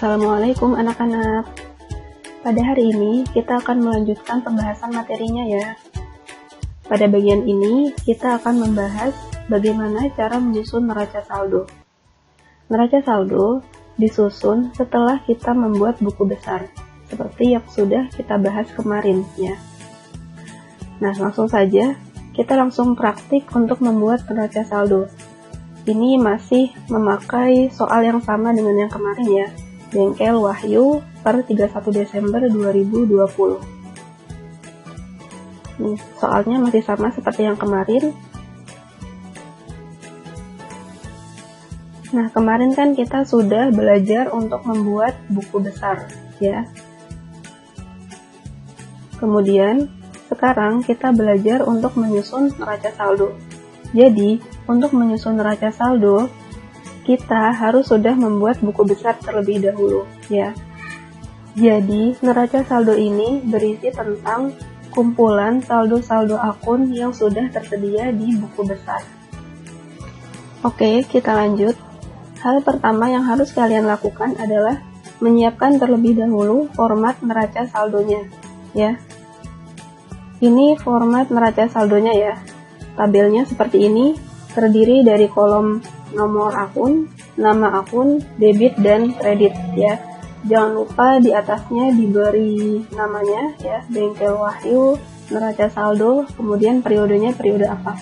Assalamualaikum anak-anak. Pada hari ini kita akan melanjutkan pembahasan materinya ya. Pada bagian ini kita akan membahas bagaimana cara menyusun neraca saldo. Neraca saldo disusun setelah kita membuat buku besar, seperti yang sudah kita bahas kemarin ya. Nah, langsung saja kita langsung praktik untuk membuat neraca saldo. Ini masih memakai soal yang sama dengan yang kemarin ya. Bengkel Wahyu per 31 Desember 2020. Nih, soalnya masih sama seperti yang kemarin. Nah, kemarin kan kita sudah belajar untuk membuat buku besar, ya. Kemudian, sekarang kita belajar untuk menyusun neraca saldo. Jadi, untuk menyusun neraca saldo, kita harus sudah membuat buku besar terlebih dahulu, ya. Jadi, neraca saldo ini berisi tentang kumpulan saldo-saldo akun yang sudah tersedia di buku besar. Oke, kita lanjut. Hal pertama yang harus kalian lakukan adalah menyiapkan terlebih dahulu format neraca saldonya, ya. Ini format neraca saldonya ya. Tabelnya seperti ini, terdiri dari kolom nomor akun, nama akun, debit, dan kredit ya. Jangan lupa di atasnya diberi namanya ya, Bengkel Wahyu, neraca saldo, kemudian periodenya periode apa,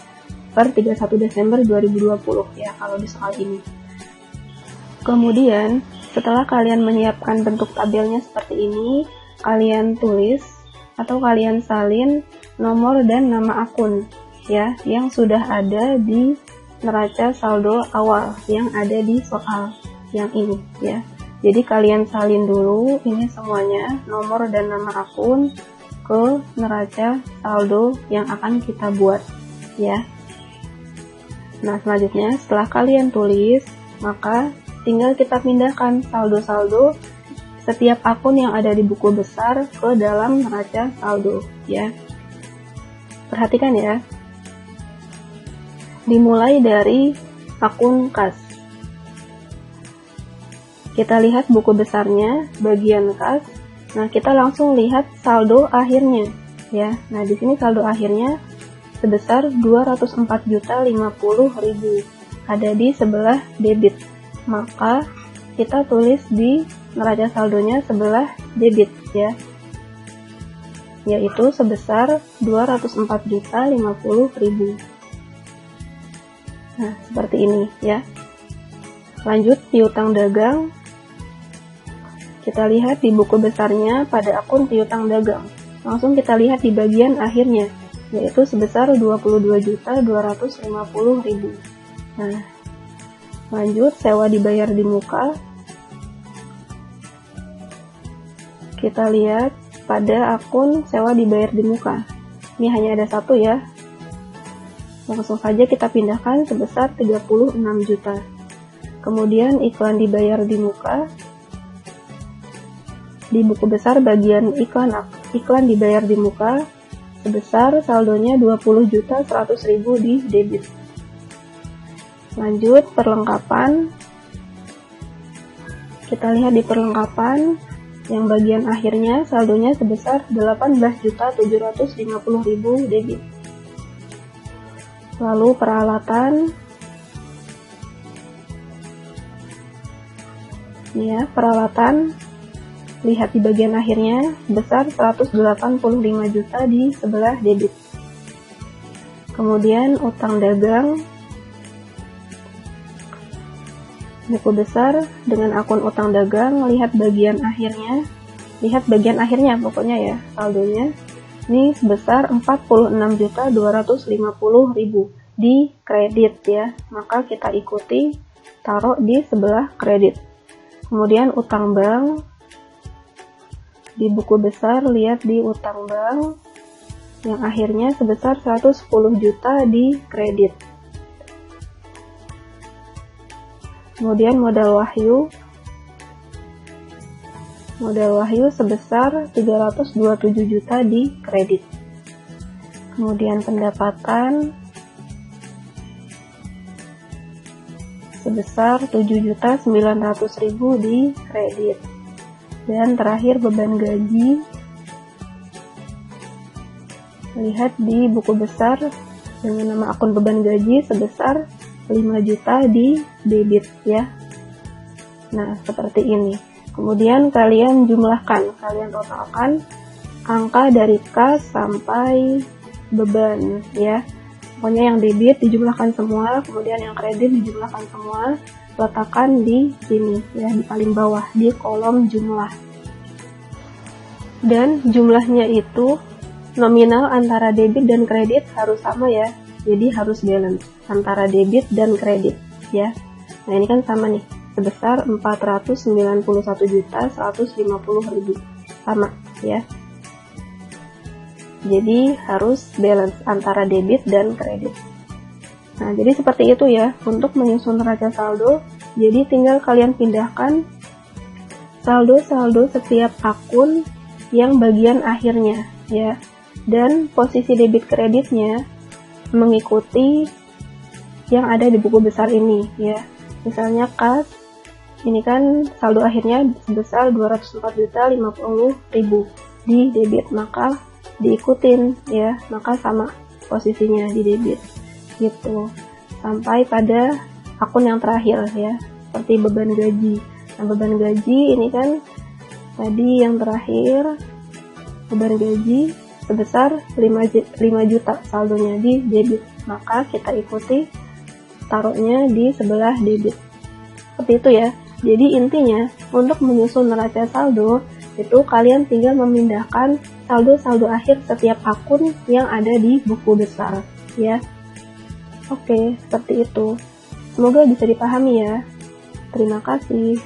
per 31 Desember 2020 ya kalau di soal ini. Kemudian setelah kalian menyiapkan bentuk tabelnya seperti ini, kalian tulis atau kalian salin nomor dan nama akun ya yang sudah ada di neraca saldo awal yang ada di soal yang ini ya. Jadi kalian salin dulu ini semuanya, nomor dan nama akun ke neraca saldo yang akan kita buat ya. Nah, selanjutnya setelah kalian tulis, maka tinggal kita pindahkan saldo-saldo setiap akun yang ada di buku besar ke dalam neraca saldo ya. Perhatikan ya. Dimulai dari akun kas. Kita lihat buku besarnya, bagian kas. Nah, kita langsung lihat saldo akhirnya, ya. Nah, di sini saldo akhirnya sebesar 204.050.000. Ada di sebelah debit. Maka kita tulis di neraca saldonya sebelah debit, ya. Yaitu sebesar 204.050.000. Nah, seperti ini ya. Lanjut piutang dagang. Kita lihat di buku besarnya pada akun piutang dagang. Langsung kita lihat di bagian akhirnya, yaitu sebesar 22.250.000. Nah, lanjut sewa dibayar di muka. Kita lihat pada akun sewa dibayar di muka. Ini hanya ada satu ya. Langsung saja kita pindahkan sebesar 36 juta. Kemudian iklan dibayar di muka. Di buku besar bagian iklan dibayar di muka sebesar saldonya 20.100.000 di debit. Lanjut perlengkapan. Kita lihat di perlengkapan yang bagian akhirnya saldonya sebesar 18.750.000 debit. Lalu peralatan, ya, peralatan, lihat di bagian akhirnya, sebesar 185 juta di sebelah debit. Kemudian utang dagang, buku besar dengan akun utang dagang, lihat bagian akhirnya pokoknya ya, saldonya. Ini sebesar 46.250.000 di kredit ya. Maka kita ikuti taruh di sebelah kredit. Kemudian utang bank. Di buku besar lihat di utang bank yang akhirnya sebesar 110 juta di kredit. Kemudian modal Wahyu. Modal Wahyu sebesar 327 juta di kredit. Kemudian pendapatan sebesar 7.900.000 di kredit. Dan terakhir beban gaji. Lihat di buku besar dengan nama akun beban gaji sebesar 5 juta di debit ya. Nah, seperti ini. Kemudian kalian jumlahkan, kalian totalkan angka dari kas sampai beban ya. Pokoknya yang debit dijumlahkan semua, kemudian yang kredit dijumlahkan semua, letakkan di sini ya, di paling bawah di kolom jumlah. Dan jumlahnya itu nominal antara debit dan kredit harus sama ya. Jadi harus balance antara debit dan kredit ya. Nah, ini kan sama nih, sebesar 491.150.000. Sama ya. Jadi harus balance antara debit dan kredit. Nah, jadi seperti itu ya untuk menyusun neraca saldo. Jadi tinggal kalian pindahkan saldo-saldo setiap akun yang bagian akhirnya ya. Dan posisi debit kreditnya mengikuti yang ada di buku besar ini ya. Misalnya kas, ini kan saldo akhirnya sebesar 204.050.000 di debit, maka diikutin ya, maka sama posisinya di debit gitu sampai pada akun yang terakhir ya, seperti beban gaji. Nah, beban gaji ini kan tadi yang terakhir, beban gaji sebesar 5 juta saldonya di debit, maka kita ikuti taruhnya di sebelah debit. Seperti itu ya. Jadi intinya untuk menyusun neraca saldo itu kalian tinggal memindahkan saldo-saldo akhir setiap akun yang ada di buku besar ya. Oke, seperti itu. Semoga bisa dipahami ya. Terima kasih.